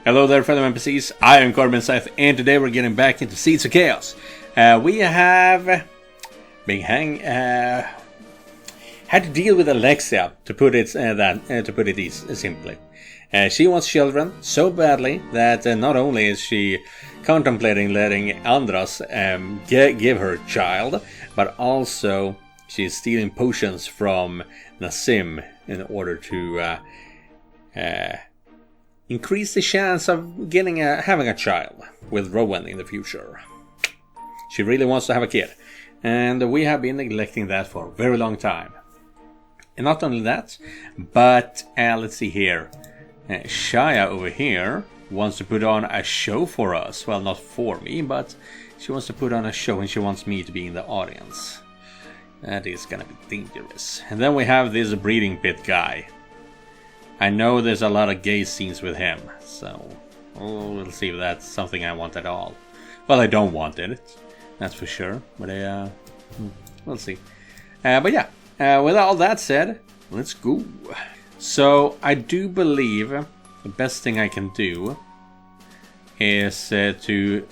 Hello there, fellow NPCs. I am Scythe, and today we're getting back into Seeds of Chaos. We have had to deal with Alexia, to put it simply. She wants children so badly that not only is she contemplating letting Andras give her a child, but also she is stealing potions from Nassim in order to increase the chance of having a child with Rowan in the future. She really wants to have a kid, and we have been neglecting that for a very long time. And not only that, but let's see here. Shaya over here wants to put on a show for us. Well, not for me, but she wants to put on a show and she wants me to be in the audience. That is gonna be dangerous. And then we have this breeding pit guy. I know there's a lot of gay scenes with him, so we'll see if that's something I want at all. Well, I don't want it, that's for sure, but we'll see. But yeah, with all that said, let's go. So I do believe the best thing I can do is to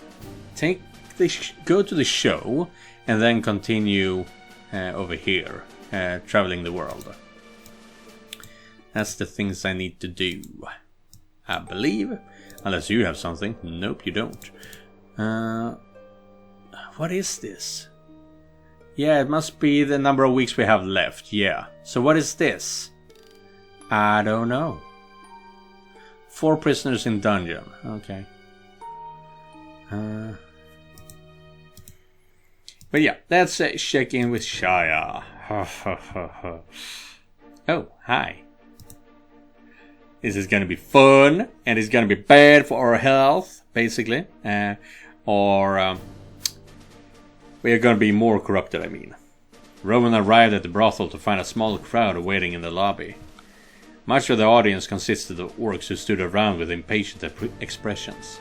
go to the show and then continue over here, traveling the world. That's the things I need to do, I believe. Unless you have something. Nope, you don't. What is this? Yeah, it must be the number of weeks we have left. Yeah. So what is this? I don't know. 4 prisoners in dungeon. Okay. But yeah, let's check in with Shaya. Oh, hi. This is gonna be fun, and it's gonna be bad for our health, basically. Or we are gonna be more corrupted, I mean. Rowan arrived at the brothel to find a small crowd waiting in the lobby. Much of the audience consisted of orcs who stood around with impatient expressions.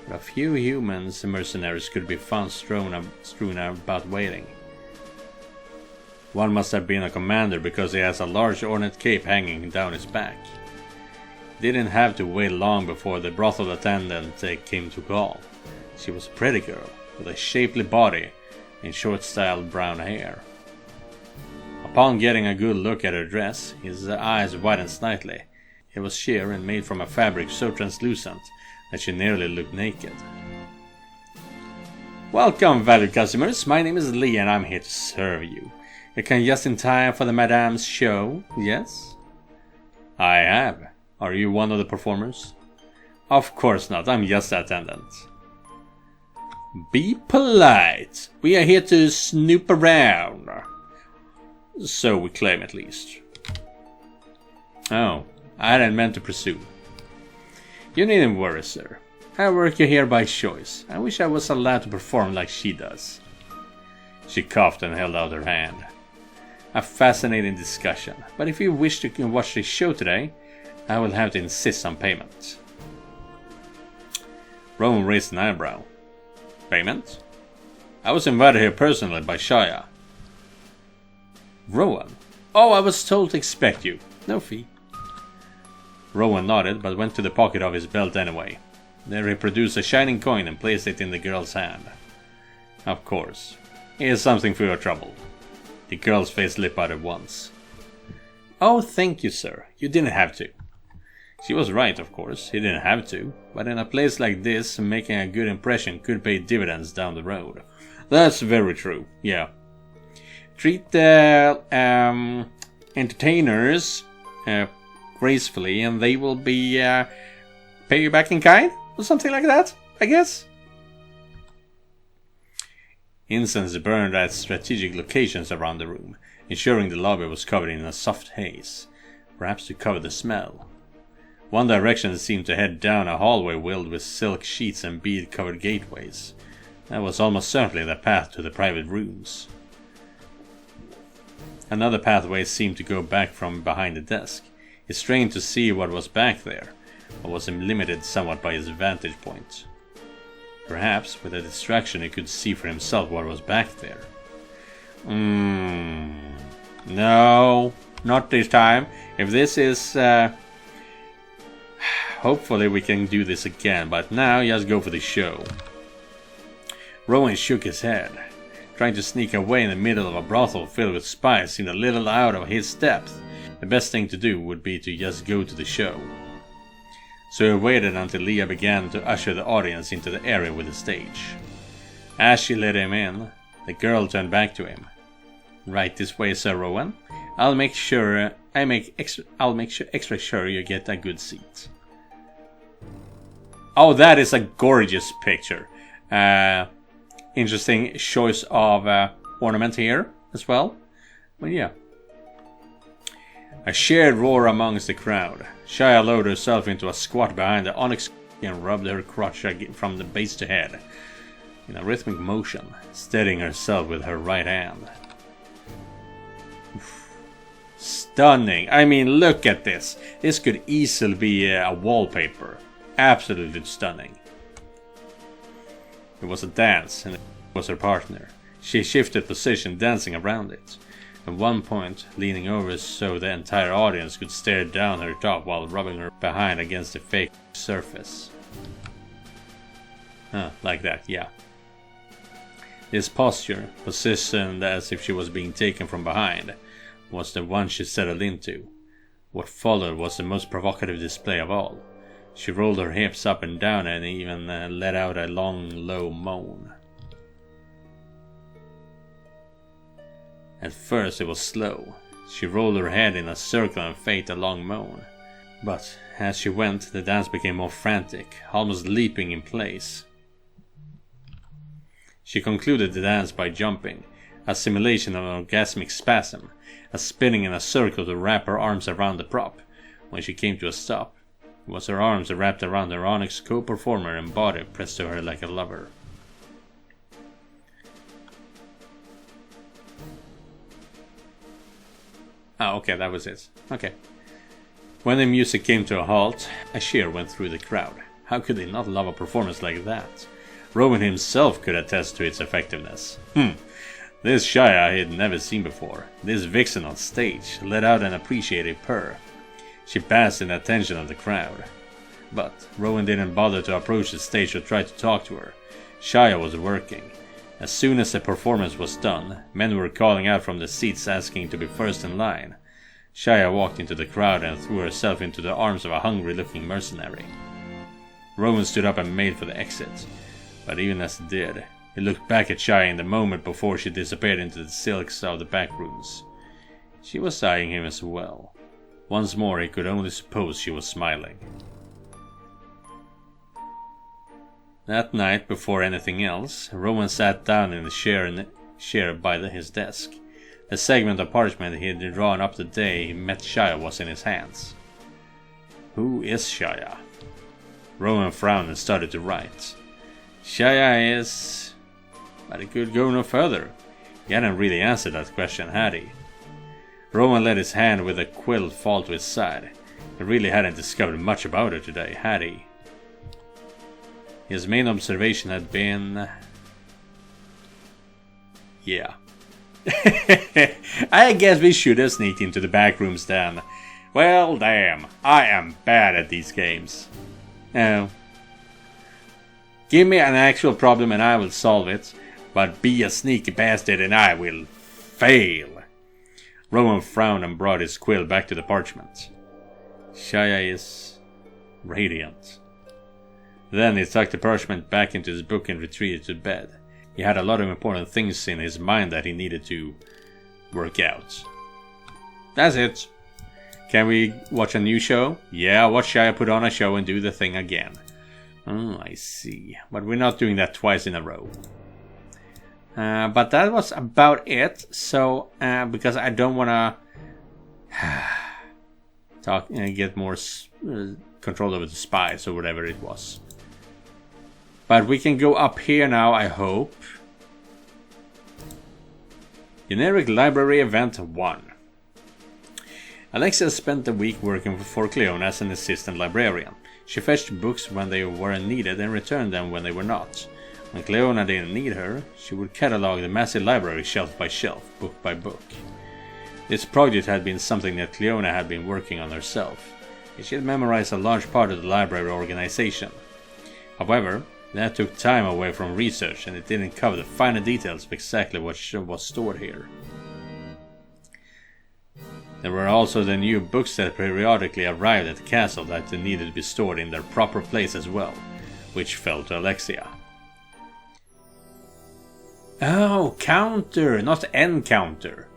But a few humans and mercenaries could be found strewn about waiting. One must have been a commander because he has a large ornate cape hanging down his back. Didn't have to wait long before the brothel attendant came to call. She was a pretty girl, with a shapely body and short-styled brown hair. Upon getting a good look at her dress, his eyes widened slightly. It was sheer and made from a fabric so translucent that she nearly looked naked. Welcome, valued customers. My name is Lee and I'm here to serve you. You come just in time for the Madame's show, yes? I have. Are you one of the performers? Of course not, I'm just the attendant. Be polite. We are here to snoop around. So we claim, at least. Oh, I hadn't meant to pursue. You needn't worry, sir. I work here by choice. I wish I was allowed to perform like she does. She coughed and held out her hand. A fascinating discussion, but if you wish to watch the show today, I will have to insist on payment. Rowan raised an eyebrow. Payment? I was invited here personally by Shaya. Rowan? Oh, I was told to expect you. No fee. Rowan nodded, but went to the pocket of his belt anyway. There he produced a shining coin and placed it in the girl's hand. Of course. Here's something for your trouble. The girl's face lit out at once. Oh, thank you, sir. You didn't have to. She was right, of course. He didn't have to. But in a place like this, making a good impression could pay dividends down the road. That's very true, yeah. Treat the entertainers gracefully and they will be pay you back in kind? Or something like that, I guess? Incense burned at strategic locations around the room, ensuring the lobby was covered in a soft haze, perhaps to cover the smell. One direction seemed to head down a hallway filled with silk sheets and bead-covered gateways. That was almost certainly the path to the private rooms. Another pathway seemed to go back from behind the desk. He strained to see what was back there, but was limited somewhat by his vantage point. Perhaps, with a distraction, he could see for himself what was back there. No, not this time. If this is hopefully we can do this again, but now just go for the show. Rowan shook his head. Trying to sneak away in the middle of a brothel filled with spies seemed a little out of his depth. The best thing to do would be to just go to the show. So he waited until Leah began to usher the audience into the area with the stage. As she led him in, the girl turned back to him. "Right this way, Sir Rowan. I'll make extra sure you get a good seat." Oh, that is a gorgeous picture. Interesting choice of ornament here as well. But yeah. A shared roar amongst the crowd. Shaya lowered herself into a squat behind the onyx and rubbed her crotch from the base to head in a rhythmic motion, steadying herself with her right hand. Stunning. I mean, look at this. This could easily be a wallpaper. Absolutely stunning. It was a dance, and it was her partner. She shifted position, dancing around it. At one point, leaning over so the entire audience could stare down her top while rubbing her behind against the fake surface. Like that, yeah. This posture, positioned as if she was being taken from behind, was the one she settled into. What followed was the most provocative display of all. She rolled her hips up and down and even let out a long, low moan. At first it was slow. She rolled her head in a circle and faked a long moan. But as she went, the dance became more frantic, almost leaping in place. She concluded the dance by jumping, a simulation of an orgasmic spasm, a spinning in a circle to wrap her arms around the prop. When she came to a stop, it was her arms wrapped around her onyx co-performer and body pressed to her like a lover. Oh, okay, that was it. Okay. When the music came to a halt, a cheer went through the crowd. How could they not love a performance like that? Rowan himself could attest to its effectiveness. This Shaya he had never seen before. This vixen on stage let out an appreciative purr. She basked in the attention of the crowd. But Rowan didn't bother to approach the stage or try to talk to her. Shaya was working. As soon as the performance was done, men were calling out from the seats asking to be first in line. Shaya walked into the crowd and threw herself into the arms of a hungry-looking mercenary. Rowan stood up and made for the exit. But even as he did, he looked back at Shaya in the moment before she disappeared into the silks of the back rooms. She was eyeing him as well. Once more he could only suppose she was smiling. That night, before anything else, Rowan sat down in the chair by his desk. The segment of parchment he had drawn up the day he met Shaya was in his hands. Who is Shaya? Rowan frowned and started to write. Shaya is... But he could go no further. He hadn't really answered that question, had he? Rowan let his hand with the quill fall to his side. He really hadn't discovered much about her today, had he? His main observation had been... Yeah. I guess we should have sneaked into the back rooms then. Well, damn. I am bad at these games. Oh. Give me an actual problem and I will solve it. But be a sneaky bastard and I will fail. Rowan frowned and brought his quill back to the parchment. Shaya is... radiant. Then he tucked the parchment back into his book and retreated to bed. He had a lot of important things in his mind that he needed to work out. That's it. Can we watch a new show? Yeah, watch Shaya put on a show and do the thing again. Oh, I see. But we're not doing that twice in a row. But that was about it. So, because I don't want to talk and get more control over the spies or whatever it was. But we can go up here now, I hope. Generic Library Event 1. Alexia spent the week working for Cleone as an assistant librarian. She fetched books when they were needed and returned them when they were not. When Cleone didn't need her, she would catalog the massive library shelf by shelf, book by book. This project had been something that Cleone had been working on herself. She had memorized a large part of the library organization. However, that took time away from research, and it didn't cover the finer details of exactly what was stored here. There were also the new books that periodically arrived at the castle that needed to be stored in their proper place as well, which fell to Alexia. Oh, counter, not encounter.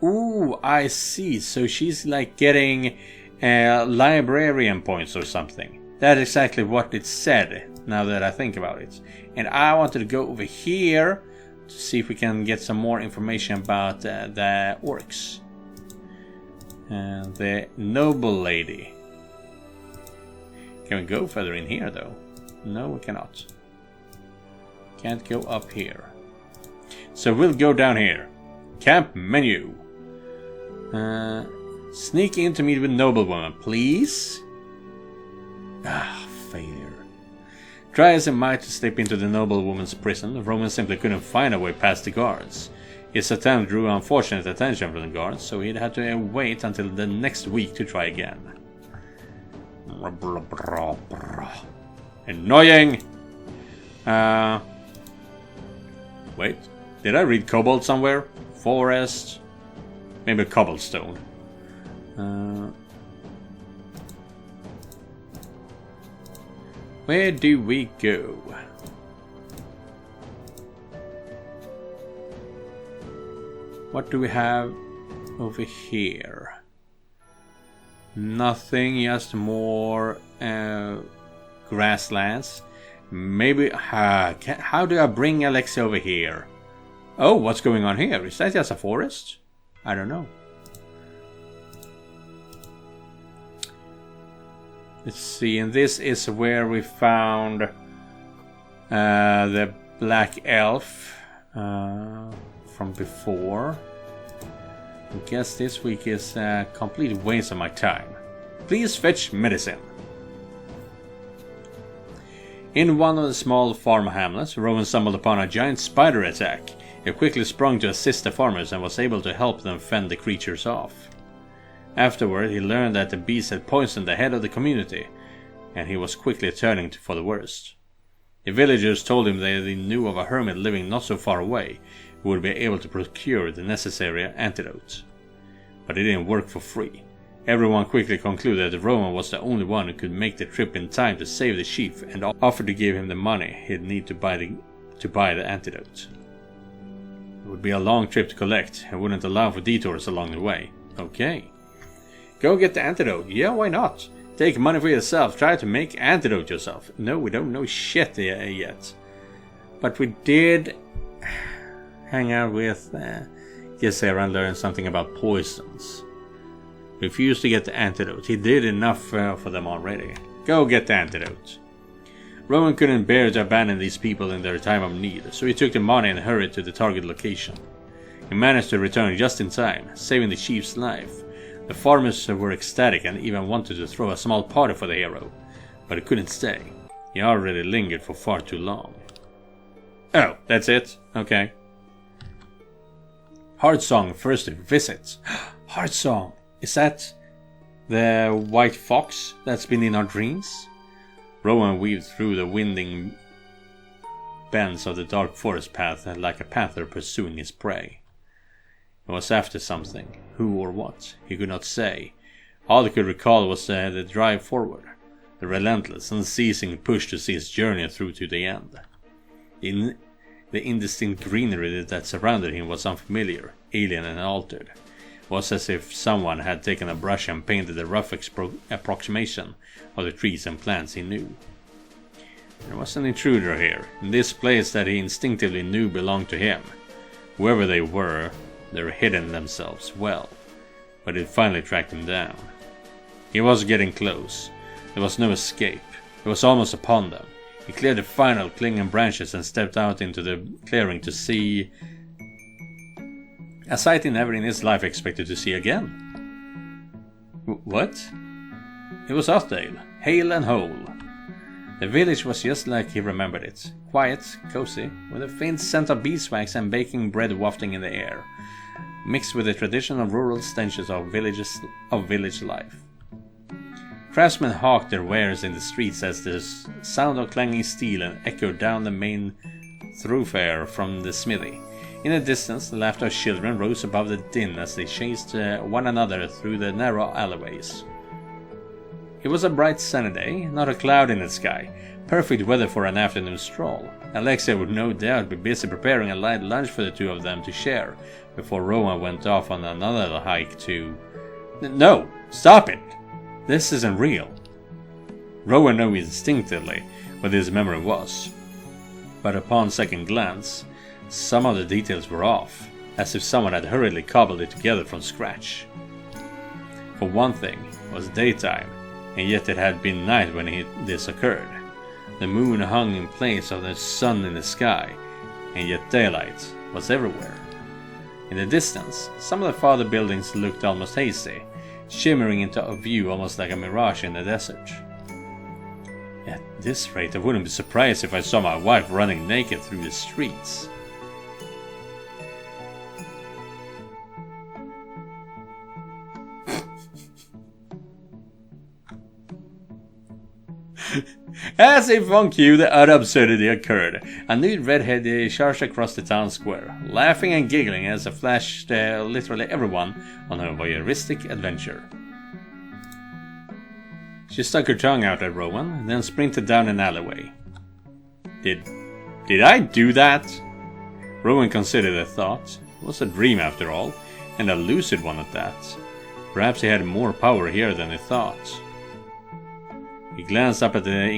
Ooh, I see. So she's like getting librarian points or something. That's exactly what it said, now that I think about it. And I wanted to go over here to see if we can get some more information about the orcs. The noble lady. Can we go further in here though? No, we cannot. Can't go up here. So we'll go down here. Camp menu. Sneak in to meet with noblewoman, please. Ah, failure. Try as he might to slip into the noblewoman's prison, Roman simply couldn't find a way past the guards. His attempt drew unfortunate attention from the guards, so he'd have to wait until the next week to try again. Annoying! Wait, did I read cobalt somewhere? Forest? Maybe cobblestone. Where do we go? What do we have over here? Nothing, just more grasslands. Maybe... how do I bring Alexia over here? Oh, what's going on here? Is that just a forest? I don't know. Let's see, and this is where we found the black elf from before. I guess this week is a complete waste of my time. Please fetch medicine. In one of the small farm hamlets, Rowan stumbled upon a giant spider attack. He quickly sprung to assist the farmers and was able to help them fend the creatures off. Afterward, he learned that the beast had poisoned the head of the community, and he was quickly turning for the worst. The villagers told him that they knew of a hermit living not so far away who would be able to procure the necessary antidote. But it didn't work for free. Everyone quickly concluded that Rowan was the only one who could make the trip in time to save the chief, and offered to give him the money he'd need to buy the antidote. It would be a long trip to collect, and wouldn't allow for detours along the way. Okay. Go get the antidote. Yeah, why not? Take money for yourself. Try to make antidote yourself. No, we don't know shit yet. But we did hang out with Gisera and learn something about poisons. Refused to get the antidote. He did enough for them already. Go get the antidote. Rowan couldn't bear to abandon these people in their time of need, so he took the money and hurried to the target location. He managed to return just in time, saving the chief's life. The farmers were ecstatic and even wanted to throw a small party for the hero, but he couldn't stay. He already lingered for far too long. Oh, that's it? Okay. Heartsong first visit. Heartsong! Is that the white fox that's been in our dreams? Rowan weaved through the winding bends of the dark forest path like a panther pursuing his prey. He was after something. Who or what? He could not say. All he could recall was the drive forward, the relentless, unceasing push to see his journey through to the end. The indistinct greenery that surrounded him was unfamiliar, alien and altered. It was as if someone had taken a brush and painted a rough approximation of the trees and plants he knew. There was an intruder here, in this place that he instinctively knew belonged to him. Whoever they were hidden themselves well, but it finally tracked him down. He was getting close. There was no escape. It was almost upon them. He cleared the final clinging branches and stepped out into the clearing to see a sight he never in his life expected to see again. What? It was Uthdale, hale and whole. The village was just like he remembered it. Quiet, cozy, with a faint scent of beeswax and baking bread wafting in the air, mixed with the traditional rural stenches of village life. Craftsmen hawked their wares in the streets as the sound of clanging steel echoed down the main thoroughfare from the smithy. In the distance, the laughter of children rose above the din as they chased one another through the narrow alleyways. It was a bright sunny day, not a cloud in the sky. Perfect weather for an afternoon stroll. Alexia would no doubt be busy preparing a light lunch for the two of them to share, before Rowan went off on another hike to... No! Stop it! This isn't real. Rowan knew instinctively what his memory was. But upon second glance, some of the details were off, as if someone had hurriedly cobbled it together from scratch. For one thing, it was daytime, and yet it had been night when this occurred. The moon hung in place of the sun in the sky, and yet daylight was everywhere. In the distance, some of the farther buildings looked almost hazy, shimmering into a view almost like a mirage in the desert. At this rate, I wouldn't be surprised if I saw my wife running naked through the streets. As if on cue, the utter absurdity occurred. A nude redhead charged across the town square, laughing and giggling as it flashed literally everyone on her voyeuristic adventure. She stuck her tongue out at Rowan, then sprinted down an alleyway. Did I do that? Rowan considered the thought. It was a dream after all, and a lucid one at that. Perhaps he had more power here than he thought. He glanced up at the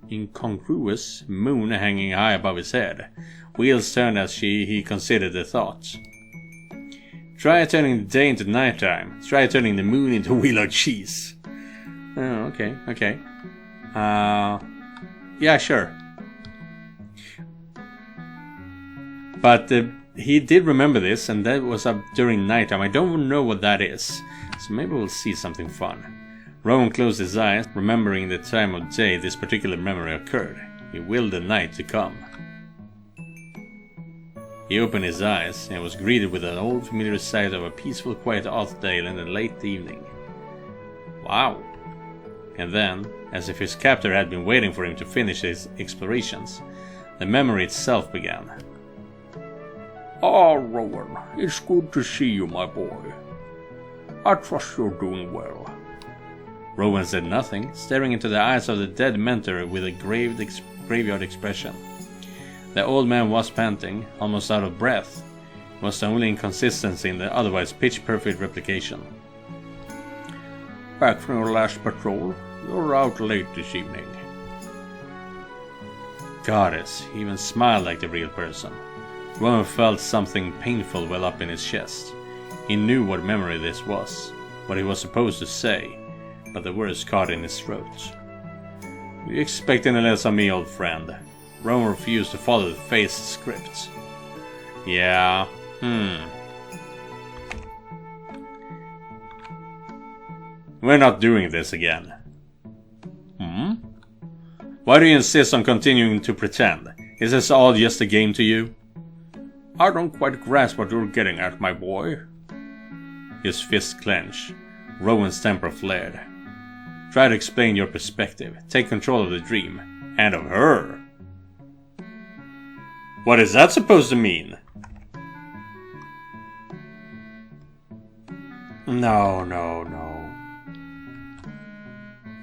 incongruous moon hanging high above his head. Wheels turned as he considered the thought. Try turning the day into nighttime. Try turning the moon into wheel of cheese. Oh, okay. Yeah, sure. But he did remember this, and that was up during nighttime. I don't know what that is, so maybe we'll see something fun. Rowan closed his eyes, remembering the time of day this particular memory occurred. He willed the night to come. He opened his eyes and was greeted with an old familiar sight of a peaceful, quiet Arthdale in the late evening. Wow! And then, as if his captor had been waiting for him to finish his explorations, the memory itself began. Ah, Rowan, it's good to see you, my boy. I trust you're doing well. Rowan said nothing, staring into the eyes of the dead mentor with a graveyard expression. The old man was panting, almost out of breath. It was the only inconsistency in the otherwise pitch-perfect replication. Back from your last patrol? You're out late this evening. Goddess, he even smiled like the real person. Rowan felt something painful well up in his chest. He knew what memory this was, what he was supposed to say, but the words caught in his throat. You expect any less of me, old friend? Rowan refused to follow the phased script. Yeah, We're not doing this again. Why do you insist on continuing to pretend? Is this all just a game to you? I don't quite grasp what you're getting at, my boy. His fist clenched. Rowan's temper flared. Try to explain your perspective. Take control of the dream. And of her. What is that supposed to mean? No.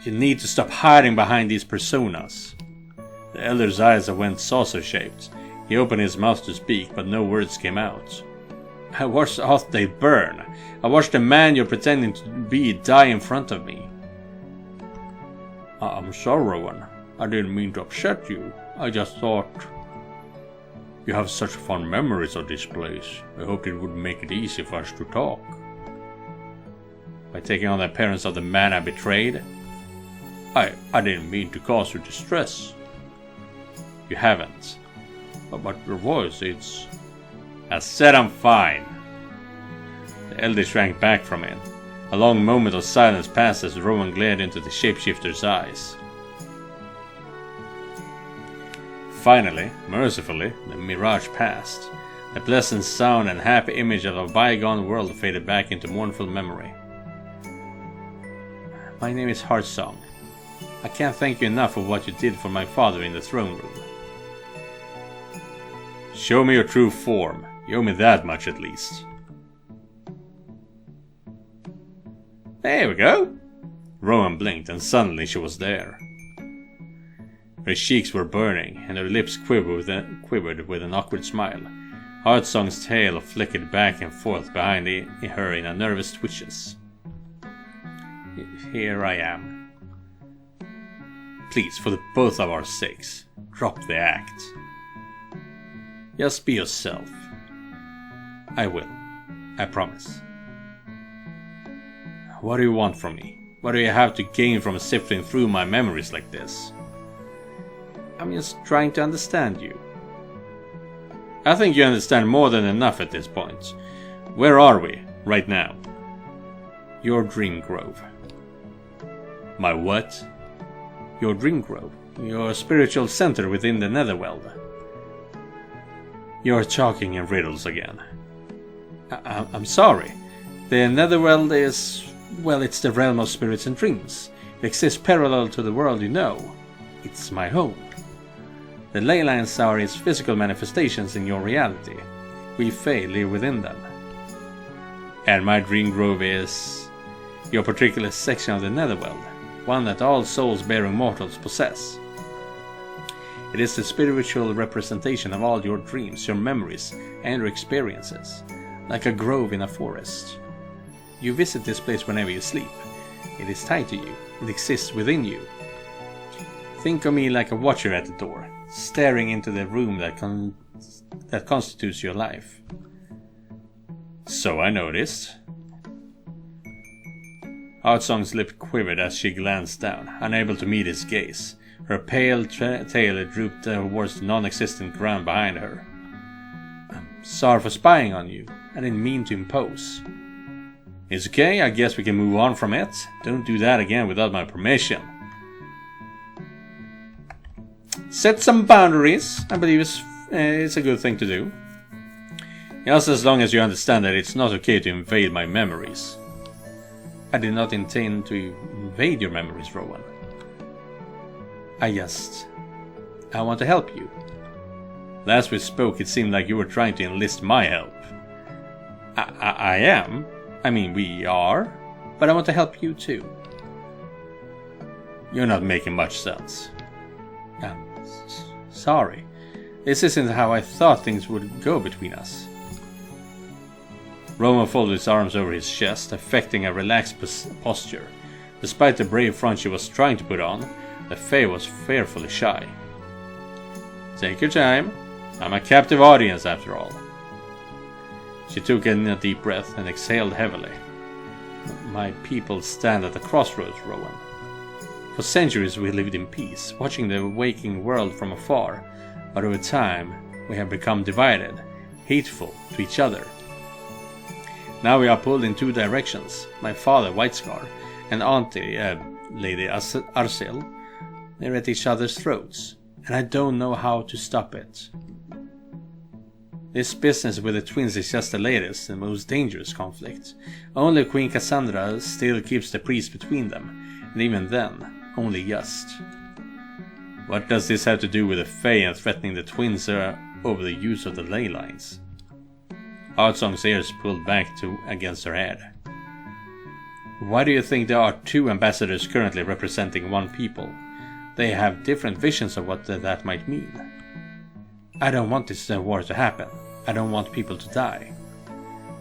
You need to stop hiding behind these personas. The elder's eyes went saucer-shaped. He opened his mouth to speak, but no words came out. I watched Arthdale burn. I watched the man you're pretending to be die in front of me. I'm sorry, Rowan. I didn't mean to upset you. I just thought... You have such fond memories of this place. I hoped it would make it easy for us to talk. By taking on the appearance of the man I betrayed? I didn't mean to cause you distress. You haven't. But your voice, it's... I said I'm fine. The elder shrank back from him. A long moment of silence passed as Rowan glared into the shapeshifter's eyes. Finally, mercifully, the mirage passed. The pleasant sound and happy image of a bygone world faded back into mournful memory. My name is Heartsong. I can't thank you enough for what you did for my father in the throne room. Show me your true form. You owe me that much at least. There we go. Rowan blinked and suddenly she was there. Her cheeks were burning and her lips quivered with an awkward smile. Heartsong's tail flickered back and forth behind her in a nervous twitches. Here I am. Please, for the both of our sakes, drop the act. Just be yourself. I will. I promise. What do you want from me? What do you have to gain from sifting through my memories like this? I'm just trying to understand you. I think you understand more than enough at this point. Where are we, right now? Your dream grove. My what? Your dream grove. Your spiritual center within the netherworld. You're talking in riddles again. I'm sorry. The netherworld is... well, it's the realm of spirits and dreams. It exists parallel to the world you know. It's my home. The ley lines are its physical manifestations in your reality. We Fae live within them. And my dream grove is... your particular section of the netherworld. One that all soul-bearing mortals possess. It is the spiritual representation of all your dreams, your memories, and your experiences. Like a grove in a forest. You visit this place whenever you sleep. It is tied to you. It exists within you. Think of me like a watcher at the door, staring into the room that constitutes your life. So I noticed. Heartsong's lip quivered as she glanced down, unable to meet his gaze. Her pale tail drooped towards the non-existent ground behind her. I'm sorry for spying on you. I didn't mean to impose. It's okay, I guess we can move on from it. Don't do that again without my permission. Set some boundaries. I believe it's a good thing to do. Just as long as you understand that it's not okay to invade my memories. I did not intend to invade your memories, Rowan. I want to help you. Last we spoke, it seemed like you were trying to enlist my help. I am. I mean, we are. But I want to help you too. You're not making much sense. I'm sorry. This isn't how I thought things would go between us. Rowan folded his arms over his chest, affecting a relaxed posture. Despite the brave front she was trying to put on, the Fae was fearfully shy. Take your time. I'm a captive audience after all. She took in a deep breath and exhaled heavily. My people stand at the crossroads, Rowan. For centuries we lived in peace, watching the waking world from afar, but over time we have become divided, hateful to each other. Now we are pulled in two directions. My father, Whitescar, and auntie, Lady Arcel, they're at each other's throats, and I don't know how to stop it. This business with the twins is just the latest and most dangerous conflict. Only Queen Cassandra still keeps the peace between them, and even then, only just. What does this have to do with the Fae and threatening the twins over the use of the ley lines? Heartsong's ears pulled back against her head. Why do you think there are two ambassadors currently representing one people? They have different visions of what that might mean. I don't want this war to happen. I don't want people to die.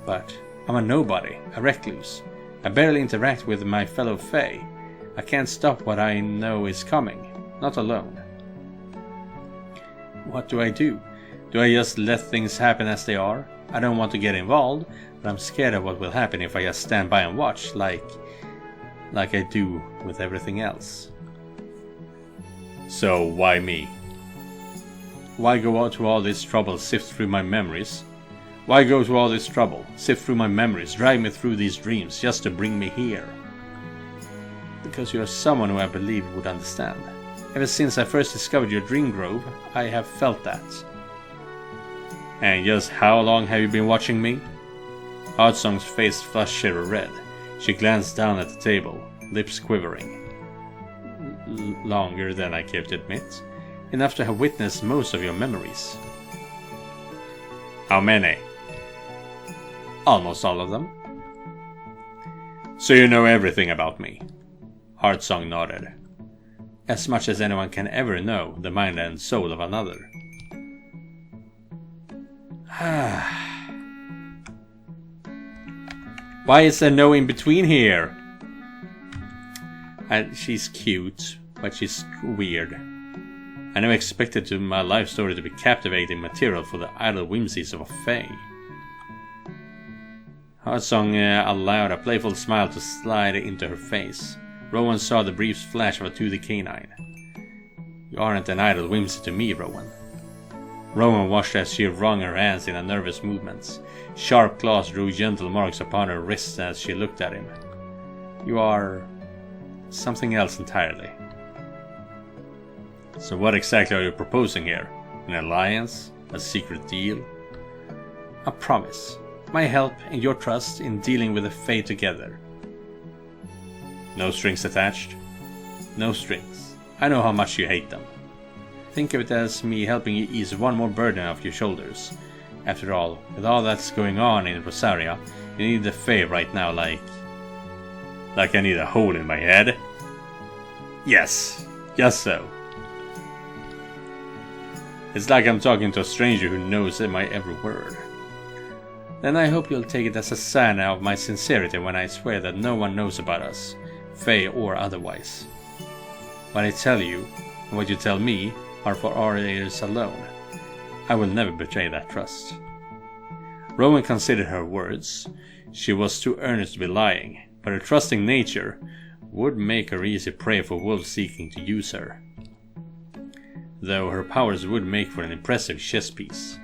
But I'm a nobody, a recluse. I barely interact with my fellow Fae. I can't stop what I know is coming, not alone. What do? Do I just let things happen as they are? I don't want to get involved, but I'm scared of what will happen if I just stand by and watch, like I do with everything else. So why me? Why go out to all this trouble, sift through my memories? Why go to all this trouble, sift through my memories, drag me through these dreams, just to bring me here? Because you're someone who I believe would understand. Ever since I first discovered your dream grove, I have felt that. And just how long have you been watching me? Heartsong's face flushed cherry red. She glanced down at the table. lips quivering. Longer than I care to admit. Enough to have witnessed most of your memories. How many? Almost all of them. So you know everything about me. Heartsong nodded. As much as anyone can ever know the mind and soul of another. Why is there no in between here? She's cute, but she's weird. I never expected my life story to be captivating material for the idle whimsies of a fae. Heartsong allowed a playful smile to slide into her face. Rowan saw the brief flash of a toothy canine. You aren't an idle whimsy to me, Rowan. Rowan watched as she wrung her hands in a nervous movement. Sharp claws drew gentle marks upon her wrists as she looked at him. You are something else entirely. So what exactly are you proposing here? An alliance? A secret deal? A promise. My help and your trust in dealing with the Fae together. No strings attached? No strings. I know how much you hate them. Think of it as me helping you ease one more burden off your shoulders. After all, with all that's going on in Rosaria, you need the Fae right now like I need a hole in my head? Yes, just so. It's like I'm talking to a stranger who knows my every word. Then I hope you'll take it as a sign of my sincerity when I swear that no one knows about us, Fae or otherwise. What I tell you, and what you tell me, are for our ears alone. I will never betray that trust. Rowan considered her words. She was too earnest to be lying, but her trusting nature would make her easy prey for wolves seeking to use her. Though her powers would make for an impressive chess piece.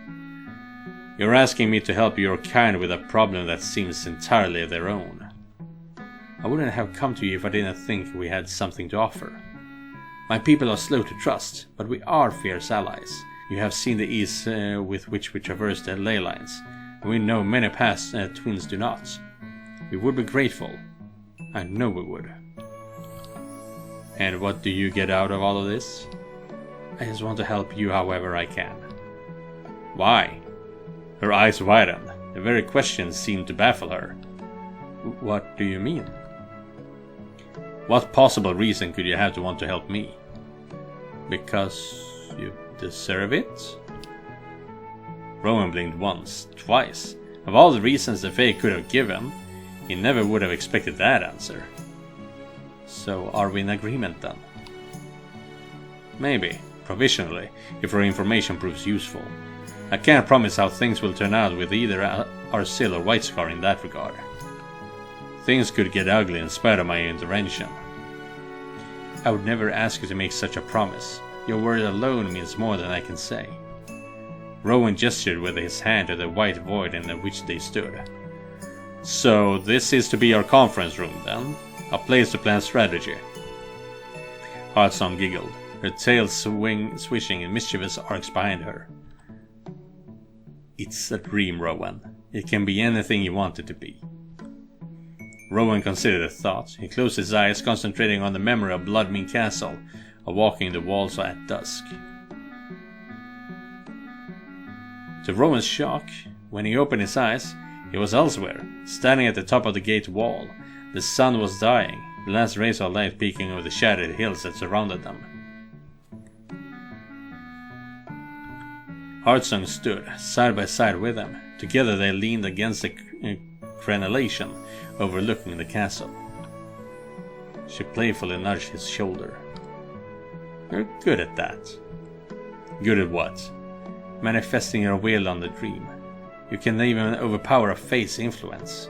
You're asking me to help your kind with a problem that seems entirely their own. I wouldn't have come to you if I didn't think we had something to offer. My people are slow to trust, but we are fierce allies. You have seen the ease with which we traverse the ley lines, and we know many past twins do not. We would be grateful. I know we would. And what do you get out of all of this? I just want to help you however I can. Why? Her eyes widened. The very question seemed to baffle her. What do you mean? What possible reason could you have to want to help me? Because you deserve it? Rowan blinked once, twice. Of all the reasons the Fae could have given, he never would have expected that answer. So are we in agreement then? Maybe, provisionally, if our information proves useful. I can't promise how things will turn out with either Arsil or Whitescar in that regard. Things could get ugly in spite of my intervention. I would never ask you to make such a promise. Your word alone means more than I can say. Rowan gestured with his hand to the white void in which they stood. So this is to be our conference room then? A place to plan strategy? Heartsong giggled, her tail swishing in mischievous arcs behind her. It's a dream, Rowan. It can be anything you want it to be. Rowan considered the thought. He closed his eyes, concentrating on the memory of Bloodmean Castle, of walking the walls at dusk. To Rowan's shock, when he opened his eyes, he was elsewhere, standing at the top of the gate wall. The sun was dying, the last rays of light peeking over the shattered hills that surrounded them. Heartsong stood, side by side with him. Together they leaned against the crenellation, overlooking the castle. She playfully nudged his shoulder. You're good at that. Good at what? Manifesting your will on the dream. You can even overpower a Fae's influence.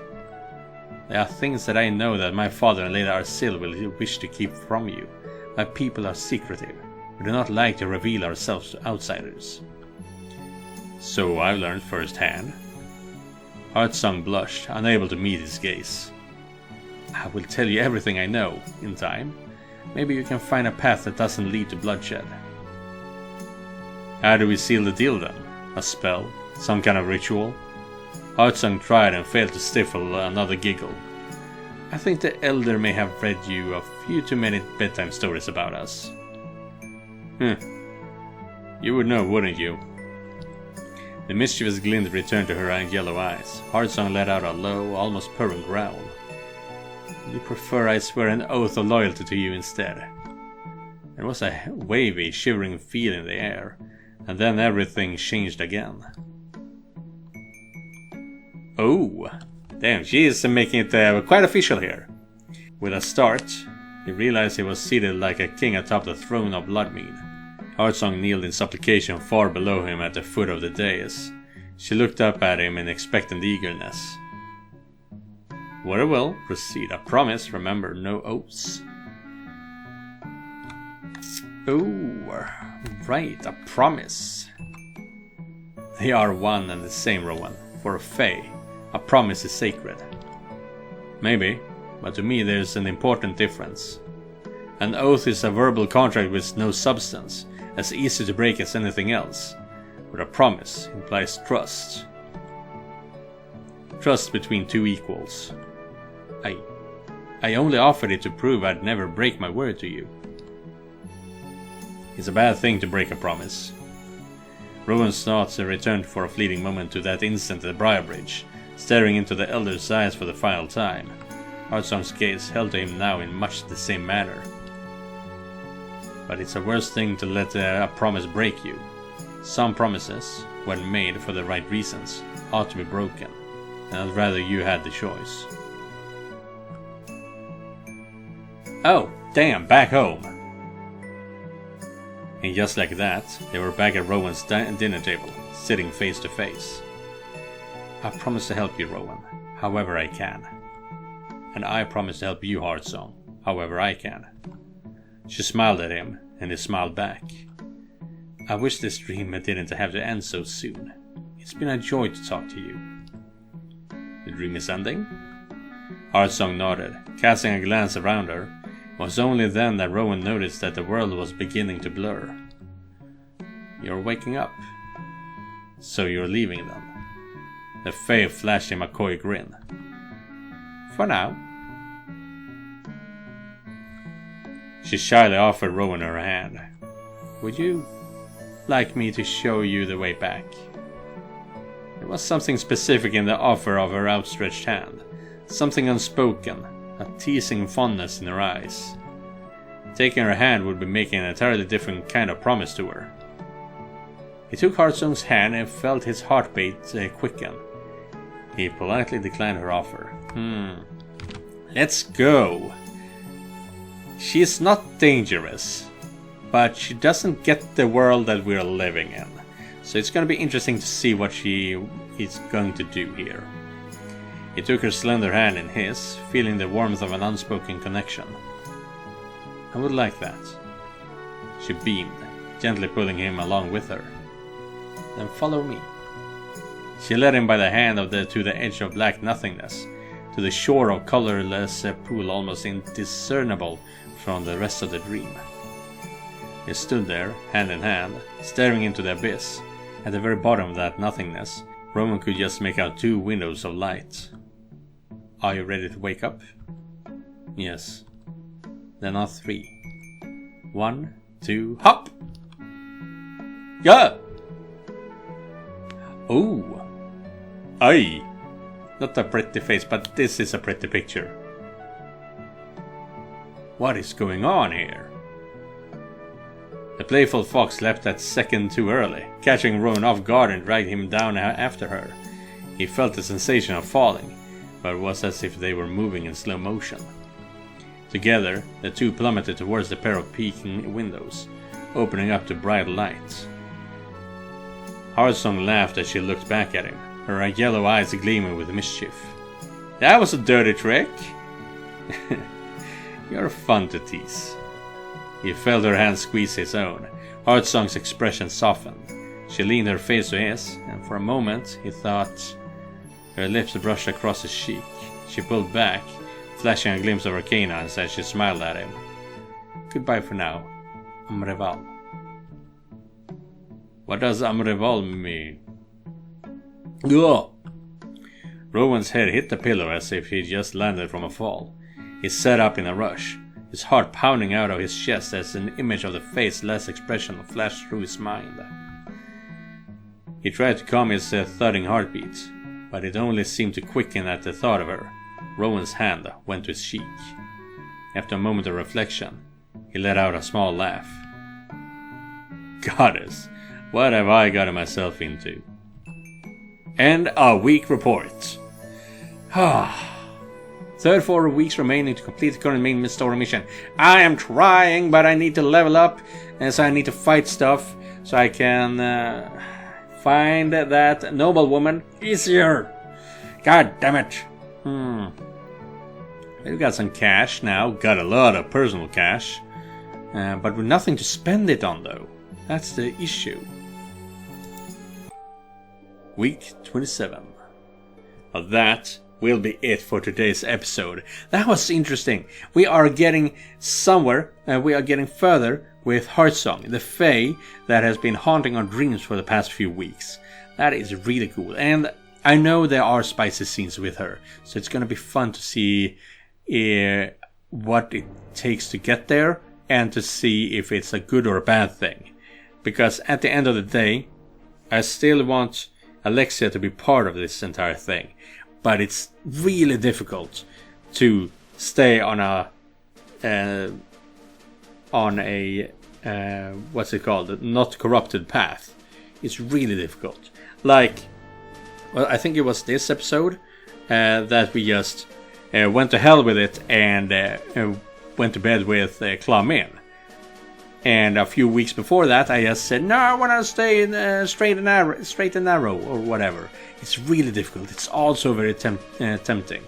There are things that I know that my father and Lady Arsil will wish to keep from you. My people are secretive. We do not like to reveal ourselves to outsiders. So I've learned firsthand. Heartsong blushed, unable to meet his gaze. I will tell you everything I know, in time. Maybe you can find a path that doesn't lead to bloodshed. How do we seal the deal then? A spell? Some kind of ritual? Heartsong tried and failed to stifle another giggle. I think the Elder may have read you a few too many bedtime stories about us. You would know, wouldn't you? The mischievous glint returned to her yellow eyes. Heartsong let out a low, almost purring growl. You prefer I swear an oath of loyalty to you instead. There was a wavy, shivering feel in the air, and then everything changed again. Oh, damn, she is making it quite official here. With a start, he realized he was seated like a king atop the throne of Bloodmead. Heartsong kneeled in supplication far below him at the foot of the dais. She looked up at him in expectant eagerness. Very well, proceed. I promise, remember, no oaths. Oh, right, a promise. They are one and the same, Rowan. For a Fae, a promise is sacred. Maybe, but to me there's an important difference. An oath is a verbal contract with no substance, as easy to break as anything else. But a promise implies trust. Trust between two equals. I only offered it to prove I'd never break my word to you. It's a bad thing to break a promise. Rowan's thoughts returned for a fleeting moment to that instant at the Briarbridge, staring into the Elder's eyes for the final time. Heartsong's gaze held to him now in much the same manner. But it's a worse thing to let a promise break you. Some promises, when made for the right reasons, ought to be broken, and I'd rather you had the choice. Oh, damn, back home! And just like that, they were back at Rowan's dinner table, sitting face to face. I promise to help you, Rowan, however I can. And I promise to help you, Heartsong, however I can. She smiled at him, and he smiled back. I wish this dream didn't have to end so soon. It's been a joy to talk to you. The dream is ending? Heartsong nodded, casting a glance around her. It was only then that Rowan noticed that the world was beginning to blur. You're waking up. So you're leaving then. The Fae flashed him a coy grin. For now. She shyly offered Rowan her hand. Would you like me to show you the way back? There was something specific in the offer of her outstretched hand. Something unspoken, a teasing fondness in her eyes. Taking her hand would be making an entirely different kind of promise to her. He took Heartsong's hand and felt his heartbeat quicken. He politely declined her offer. Let's go. She's not dangerous, but she doesn't get the world that we're living in. So it's going to be interesting to see what she is going to do here. He took her slender hand in his, feeling the warmth of an unspoken connection. I would like that. She beamed, gently pulling him along with her. Then follow me. She led him by the hand to the edge of black nothingness, to the shore of colorless pool almost indiscernible from the rest of the dream. They stood there, hand in hand, staring into the abyss. At the very bottom of that nothingness, Rowan could just make out two windows of light. Are you ready to wake up? Yes. Then on 3. 1, 2, hop! Yeah! Ooh! Aye! Not a pretty face, but this is a pretty picture. What is going on here? The playful fox leapt that second too early, catching Rowan off guard and dragged him down after her. He felt the sensation of falling, but it was as if they were moving in slow motion. Together, the two plummeted towards the pair of peeking windows, opening up to bright light. Heartsong laughed as she looked back at him, her yellow eyes gleaming with mischief. That was a dirty trick! You're fun to tease. He felt her hand squeeze his own. Heartsong's expression softened. She leaned her face to his, and for a moment, he thought, her lips brushed across his cheek. She pulled back, flashing a glimpse of her canines as she smiled at him. Goodbye for now, Amreval. What does Amreval mean? Ugh! Rowan's head hit the pillow as if he just landed from a fall. He sat up in a rush, his heart pounding out of his chest as an image of the faceless expression flashed through his mind. He tried to calm his thudding heartbeat, but it only seemed to quicken at the thought of her. Rowan's hand went to his cheek. After a moment of reflection, he let out a small laugh. Goddess, what have I gotten myself into? And a week report. 34 weeks remaining to complete the current main story mission. I am trying, but I need to level up, and so I need to fight stuff, so I can find that noble woman easier. God damn it. We've got some cash now, got a lot of personal cash, but with nothing to spend it on though. That's the issue. Week 27. Well, that will be it for today's episode. That was interesting. We are getting somewhere, we are getting further with Heartsong, the Fae that has been haunting our dreams for the past few weeks. That is really cool. And I know there are spicy scenes with her, so it's going to be fun to see what it takes to get there and to see if it's a good or a bad thing. Because at the end of the day, I still want Alexia to be part of this entire thing. But it's really difficult to stay on a what's it called? Not corrupted path. It's really difficult. Like, well, I think it was this episode that we just went to hell with it and went to bed with Claw Min. And a few weeks before that, I just said, no, I want to stay in straight and narrow, or whatever. It's really difficult. It's also very tempting.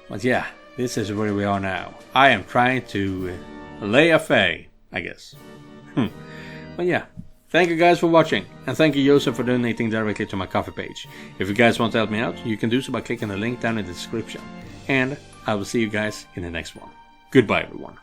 But yeah, this is where we are now. I am trying to lay a Fae, I guess. But yeah, thank you guys for watching. And thank you, Joseph, for donating directly to my Ko-fi page. If you guys want to help me out, you can do so by clicking the link down in the description. And I will see you guys in the next one. Goodbye, everyone.